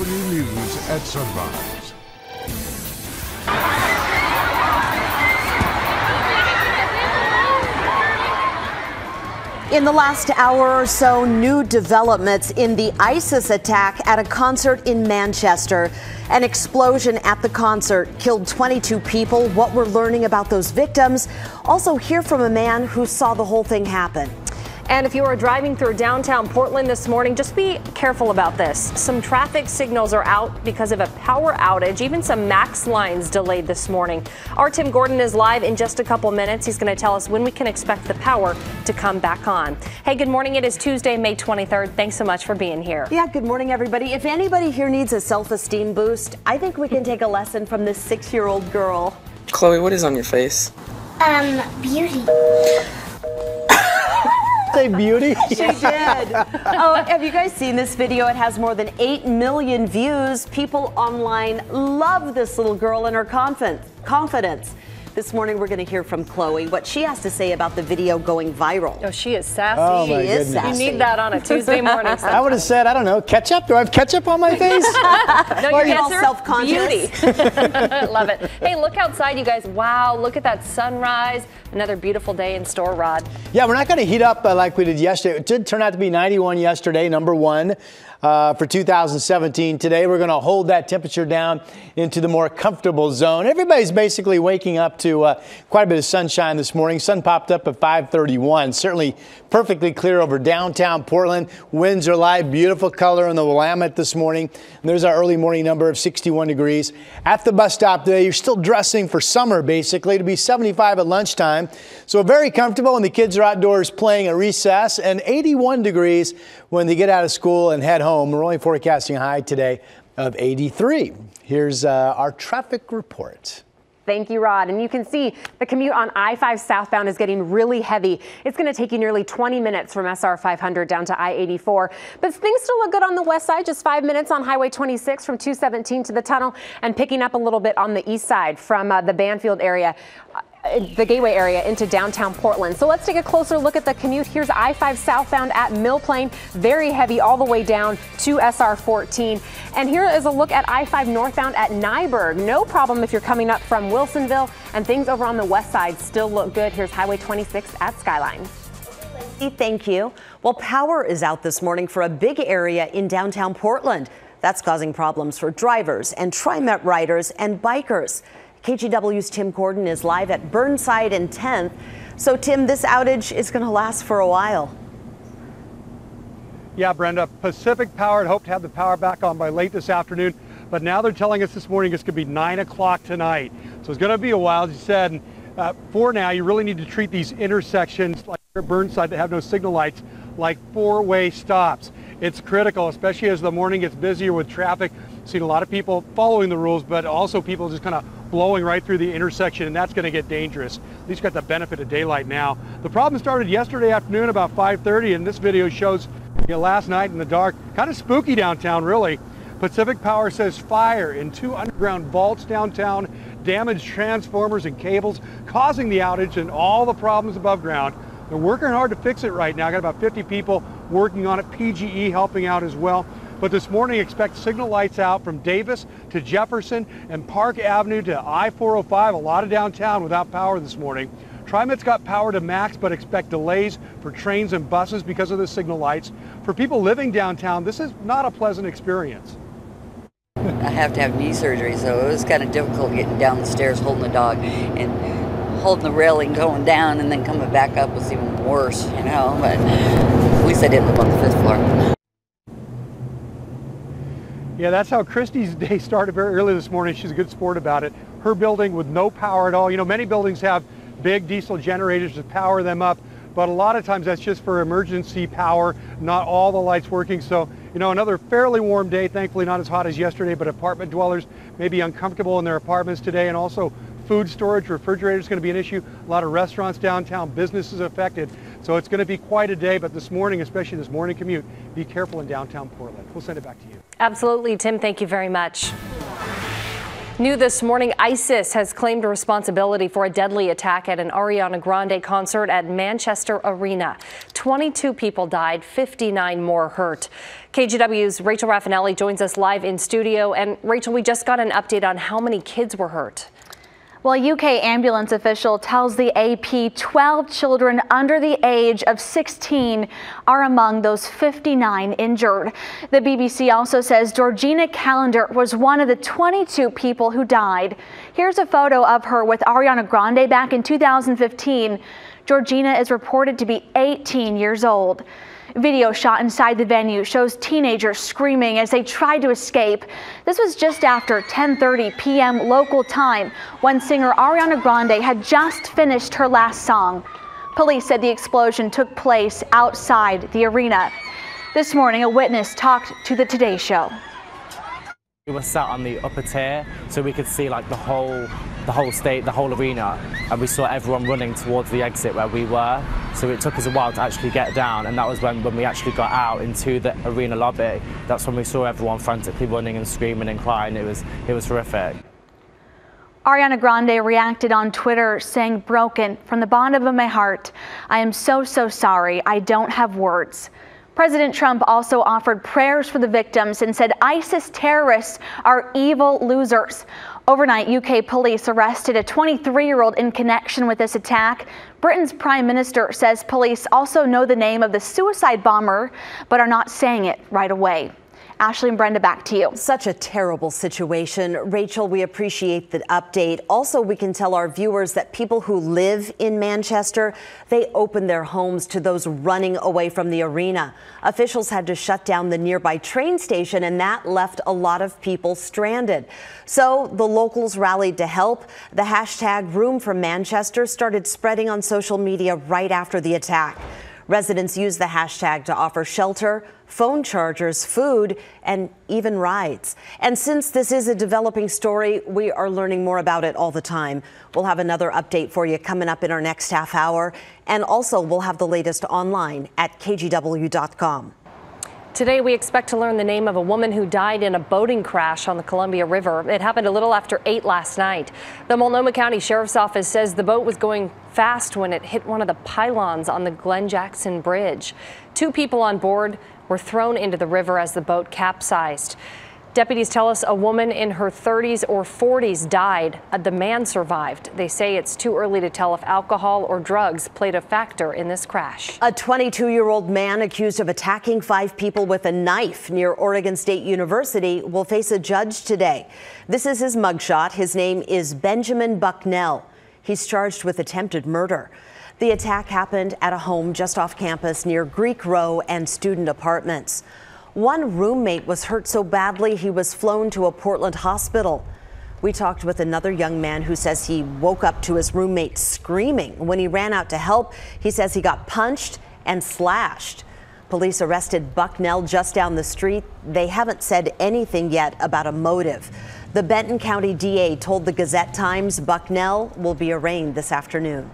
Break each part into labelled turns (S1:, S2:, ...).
S1: News at sunrise.
S2: In the last hour or so, new developments in the ISIS attack at a concert in Manchester. An explosion at the concert killed 22 people. What we're learning about those victims. Also hear from a man who saw the whole thing happen.
S3: And if you are driving through downtown Portland this morning, just be careful about this. Some traffic signals are out because of a power outage. Even some MAX lines delayed this morning. Our Tim Gordon is live in just a couple minutes. He's going to tell us when we can expect the power to come back on. Hey, good morning. It is Tuesday, May 23rd. Thanks so much for being here.
S2: Yeah, good morning, everybody. If anybody here needs a self-esteem boost, I think we can take a lesson from this 6-year-old girl.
S4: Chloe, what is on your face?
S5: Beauty.
S6: Say beauty?
S2: She did. Oh, have you guys seen this video? It has more than 8 million views. People online love this little girl and her confidence. This morning, we're going to hear from Chloe, what she has to say about the video going viral.
S3: Oh, she is sassy.
S6: Oh, my
S3: She is
S6: goodness.
S3: sassy. You need that on a Tuesday morning.
S6: I would have said, I don't know, ketchup? Do I have ketchup on my face?
S3: No,
S2: Or
S3: your
S2: you're all
S3: answer?
S2: self-conscious.
S3: Beauty. Love it. Hey, look outside, you guys. Wow, look at that sunrise. Another beautiful day in store, Rod.
S6: Yeah, we're not going to heat up like we did yesterday. It did turn out to be 91 yesterday, number one. For 2017. Today, we're going to hold that temperature down into the more comfortable zone. Everybody's basically waking up to quite a bit of sunshine this morning. Sun popped up at 5:31. Certainly perfectly clear over downtown Portland. Winds are light, beautiful color in the Willamette this morning. And there's our early morning number of 61 degrees. At the bus stop today, you're still dressing for summer, basically. It'll be 75 at lunchtime. So very comfortable when the kids are outdoors playing at recess, and 81 degrees when they get out of school and head home. We're only forecasting a high today of 83. Here's our traffic report.
S7: Thank you, Rod. And you can see the commute on I-5 southbound is getting really heavy. It's going to take you nearly 20 minutes from SR 500 down to I-84. But things still look good on the west side, just 5 minutes on Highway 26 from 217 to the tunnel, and picking up a little bit on the east side from the Banfield area. The Gateway area into downtown Portland. So let's take a closer look at the commute. Here's I-5 southbound at Mill Plain, very heavy all the way down to SR 14. And here is a look at I-5 northbound at Nyberg. No problem if you're coming up from Wilsonville, and things over on the west side still look good. Here's Highway 26 at Skyline.
S2: Thank you. Well, power is out this morning for a big area in downtown Portland. That's causing problems for drivers and TriMet riders and bikers. KGW's Tim Gordon is live at Burnside and 10th. So, Tim, this outage is going to last for a while.
S8: Yeah, Brenda, Pacific Power had hoped to have the power back on by late this afternoon, but now they're telling us this morning it's going to be 9 o'clock tonight. So it's going to be a while, as you said. And, for now, you really need to treat these intersections like Burnside that have no signal lights like four-way stops. It's critical, especially as the morning gets busier with traffic. Seen a lot of people following the rules, but also people just kind of blowing right through the intersection, and that's going to get dangerous. At least got the benefit of daylight now. The problem started yesterday afternoon about 5:30, and this video shows last night in the dark. Kind of spooky downtown, really. Pacific Power says fire in 2 underground vaults downtown, damaged transformers and cables, causing the outage and all the problems above ground. They're working hard to fix it right now. Got about 50 people working on it, PGE helping out as well. But this morning, expect signal lights out from Davis to Jefferson and Park Avenue to I-405. A lot of downtown without power this morning. TriMet's got power to max, but expect delays for trains and buses because of the signal lights. For people living downtown, this is not a pleasant experience.
S9: I have to have knee surgery, so it was kind of difficult getting down the stairs holding the dog, and holding the railing going down and then coming back up was even worse, you know, but at least I didn't live on the 5th floor.
S8: Yeah, that's how Christy's day started very early this morning. She's a good sport about it. Her building with no power at all. You know, many buildings have big diesel generators to power them up, but a lot of times that's just for emergency power, not all the lights working. So, you know, another fairly warm day, thankfully not as hot as yesterday, but apartment dwellers may be uncomfortable in their apartments today, and also food storage, refrigerators going to be an issue. A lot of restaurants downtown, businesses affected. So it's going to be quite a day, but this morning, especially this morning commute, be careful in downtown Portland. We'll send it back to you.
S3: Absolutely, Tim. Thank you very much. New this morning, ISIS has claimed responsibility for a deadly attack at an Ariana Grande concert at Manchester Arena. 22 people died, 59 more hurt. KGW's Rachel Raffinelli joins us live in studio. And Rachel, we just got an update on how many kids were hurt.
S10: Well, a UK ambulance official tells the AP 12 children under the age of 16 are among those 59 injured. The BBC also says Georgina Calendar was one of the 22 people who died. Here's a photo of her with Ariana Grande back in 2015. Georgina is reported to be 18 years old. Video shot inside the venue shows teenagers screaming as they tried to escape. This was just after 10:30 p.m. local time when singer Ariana Grande had just finished her last song. Police said the explosion took place outside the arena. This morning, a witness talked to the Today Show.
S11: We were sat on the upper tier, so we could see like the whole state, the whole arena, and we saw everyone running towards the exit where we were. So it took us a while to actually get down, and that was when we actually got out into the arena lobby. That's when we saw everyone frantically running and screaming and crying. It was horrific.
S10: Ariana Grande reacted on Twitter saying, "Broken from the bottom of my heart. I am so sorry. I don't have words." President Trump also offered prayers for the victims and said ISIS terrorists are evil losers. Overnight, UK police arrested a 23-year-old in connection with this attack. Britain's Prime Minister says police also know the name of the suicide bomber, but are not saying it right away. Ashley and Brenda, back to you.
S2: Such a terrible situation. Rachel, we appreciate the update. Also, we can tell our viewers that people who live in Manchester, they open their homes to those running away from the arena. Officials had to shut down the nearby train station, and that left a lot of people stranded. So the locals rallied to help. The hashtag #RoomForManchester started spreading on social media right after the attack. Residents used the hashtag to offer shelter, phone chargers, food, and even rides. And since this is a developing story, we are learning more about it all the time. We'll have another update for you coming up in our next half hour. And also, we'll have the latest online at kgw.com.
S3: Today, we expect to learn the name of a woman who died in a boating crash on the Columbia River. It happened a little after 8 last night. The Multnomah County Sheriff's Office says the boat was going fast when it hit one of the pylons on the Glen Jackson Bridge. 2 people on board were thrown into the river as the boat capsized. Deputies tell us a woman in her 30s or 40s died. The man survived. They say it's too early to tell if alcohol or drugs played a factor in this crash.
S2: A 22-year-old man accused of attacking 5 people with a knife near Oregon State University will face a judge today. This is his mugshot. His name is Benjamin Bucknell. He's charged with attempted murder. The attack happened at a home just off campus near Greek Row and student apartments. One roommate was hurt so badly he was flown to a Portland hospital. We talked with another young man who says he woke up to his roommate screaming. When he ran out to help, he says he got punched and slashed. Police arrested Bucknell just down the street. They haven't said anything yet about a motive. The Benton County DA told the Gazette-Times Bucknell will be arraigned this afternoon.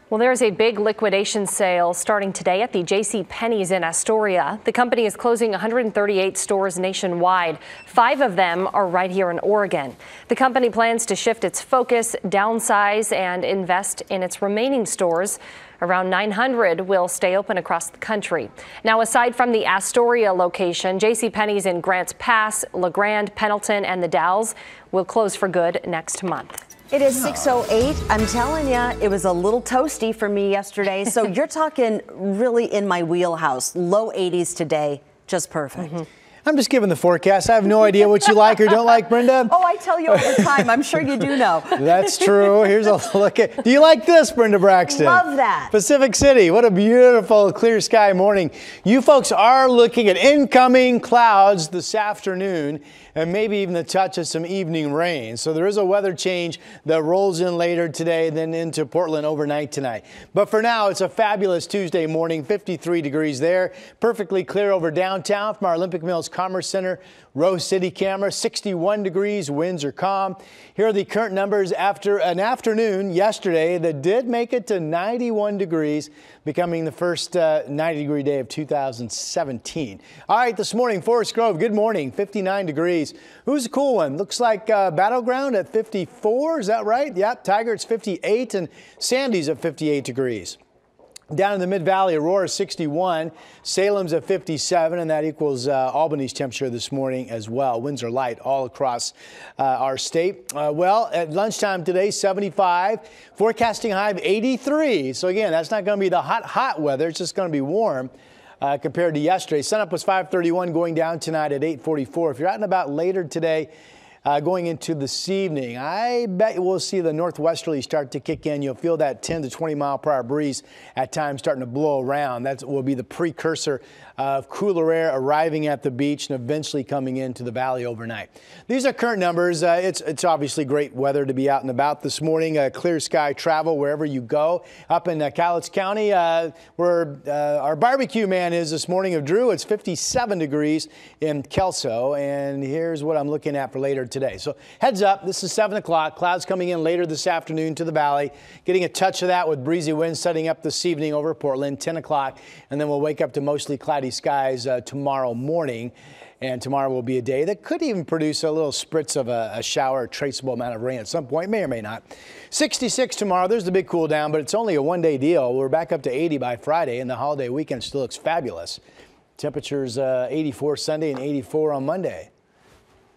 S3: Well, there's a big liquidation sale starting today at the JCPenney's in Astoria. The company is closing 138 stores nationwide. 5 of them are right here in Oregon. The company plans to shift its focus, downsize, and invest in its remaining stores. Around 900 will stay open across the country. Now, aside from the Astoria location, JCPenney's in Grants Pass, LeGrand, Pendleton, and the Dalles will close for good next month.
S2: It is 6:08. I'm telling you, it was a little toasty for me yesterday. So you're talking really in my wheelhouse. Low 80s today, just perfect.
S6: I'm just giving the forecast. I have no idea what you like or don't like, Brenda.
S2: Oh, I tell you all the time. I'm sure you do know.
S6: That's true. Here's a look at. Do you like this, Brenda Braxton?
S2: Love that.
S6: Pacific City. What a beautiful clear sky morning. You folks are looking at incoming clouds this afternoon and maybe even the touch of some evening rain. So there is a weather change that rolls in later today, then into Portland overnight tonight. But for now, it's a fabulous Tuesday morning, 53 degrees there. Perfectly clear over downtown from our Olympic Mills Commerce Center. Rose City camera, 61 degrees, winds are calm. Here are the current numbers after an afternoon yesterday that did make it to 91 degrees, becoming the first 90-degree day of 2017. All right, this morning, Forest Grove, good morning, 59 degrees. Who's the cool one? Looks like Battleground at 54, is that right? Yep, Tigard's 58 and Sandy's at 58 degrees. Down in the Mid-Valley, Aurora 61, Salem's at 57, and that equals Albany's temperature this morning as well. Winds are light all across our state. Well, at lunchtime today, 75, forecasting high of 83. So again, that's not going to be the hot weather. It's just going to be warm compared to yesterday. Sunup was 5:31, going down tonight at 8:44. If you're out and about later today, going into this evening, I bet we'll see the northwesterly start to kick in. You'll feel that 10 to 20 mile per hour breeze at times starting to blow around. That will be the precursor of cooler air arriving at the beach and eventually coming into the valley overnight. These are current numbers. It's obviously great weather to be out and about this morning. Clear sky travel wherever you go. Up in Cowlitz County, where our barbecue man is this morning of Drew, it's 57 degrees in Kelso. And here's what I'm looking at for later today. So heads up, this is 7 o'clock. Clouds coming in later this afternoon to the valley. Getting a touch of that with breezy winds setting up this evening over Portland, 10 o'clock. And then we'll wake up to mostly cloudy skies tomorrow morning. And tomorrow will be a day that could even produce a little spritz of a shower, a traceable amount of rain at some point, may or may not. 66 tomorrow. There's the big cool down, but it's only a one-day deal. We're back up to 80 by Friday, and the holiday weekend still looks fabulous. Temperatures 84 Sunday and 84 on Monday.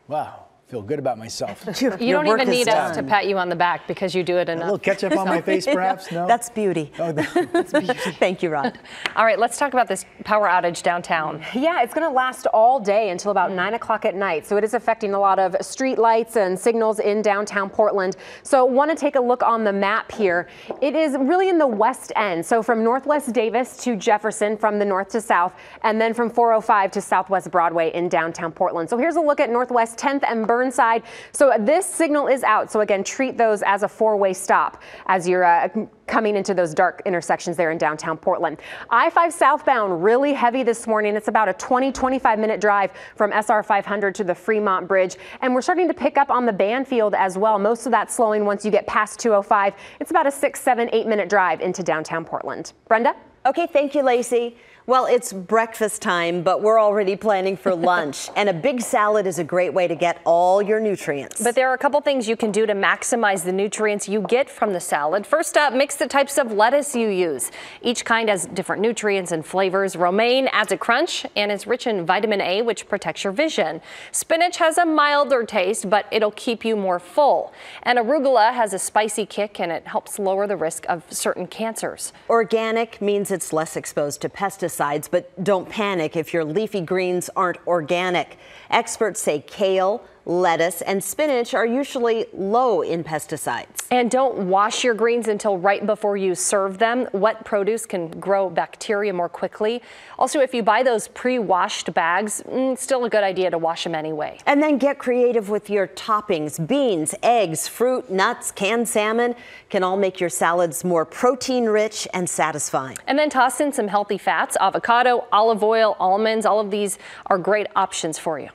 S6: Wow. Feel good about myself.
S3: You don't even need us to pat you on the back because you do it enough.
S6: A little ketchup on my face, perhaps? No?
S2: That's beauty.
S6: Oh,
S2: that's beauty. Thank you, Rod.
S3: All right, let's talk about this power outage downtown.
S7: Yeah, it's going to last all day until about 9 o'clock at night. So it is affecting a lot of street lights and signals in downtown Portland. So want to take a look on the map here. It is really in the west end. So from Northwest Davis to Jefferson, from the north to south, and then from 405 to Southwest Broadway in downtown Portland. So here's a look at Northwest 10th and Burnside. So this signal is out. So again, treat those as a four-way stop as you're coming into those dark intersections there in downtown Portland. I-5 southbound really heavy this morning. It's about a 20-25 minute drive from SR 500 to the Fremont Bridge. And we're starting to pick up on the Banfield as well. Most of that slowing once you get past 205. It's about a 6, 7, 8 minute drive into downtown Portland. Brenda?
S2: Okay, thank you, Lacey. Well, it's breakfast time, but we're already planning for lunch. And a big salad is a great way to get all your nutrients.
S3: But there are a couple things you can do to maximize the nutrients you get from the salad. First up, mix the types of lettuce you use. Each kind has different nutrients and flavors. Romaine adds a crunch and is rich in vitamin A, which protects your vision. Spinach has a milder taste, but it'll keep you more full. And arugula has a spicy kick, and it helps lower the risk of certain cancers.
S2: Organic means it's less exposed to pesticides. But don't panic if your leafy greens aren't organic. Experts say kale, lettuce, and spinach are usually low in pesticides.
S3: And don't wash your greens until right before you serve them. Wet produce can grow bacteria more quickly. Also, if you buy those pre-washed bags, still a good idea to wash them anyway.
S2: And then get creative with your toppings. Beans, eggs, fruit, nuts, canned salmon can all make your salads more protein-rich and satisfying.
S3: And then toss in some healthy fats, avocado, olive oil, almonds. All of these are great options for you.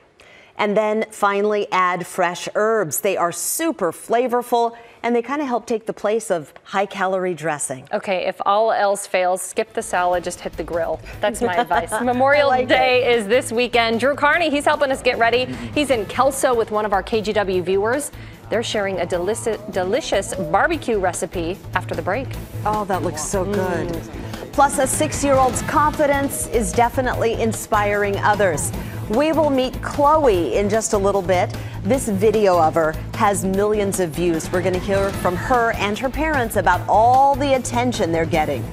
S2: And then finally add fresh herbs. They are super flavorful and they kind of help take the place of high-calorie dressing.
S3: Okay, if all else fails, skip the salad, just hit the grill. That's my advice. Memorial Day is this weekend. Drew Carney, he's helping us get ready. He's in Kelso with one of our KGW viewers. They're sharing a delicious barbecue recipe after the break.
S2: Oh, that looks so good. Plus, a 6-year-old's confidence is definitely inspiring others. We will meet Chloe in just a little bit. This video of her has millions of views. We're going to hear from her and her parents about all the attention they're getting.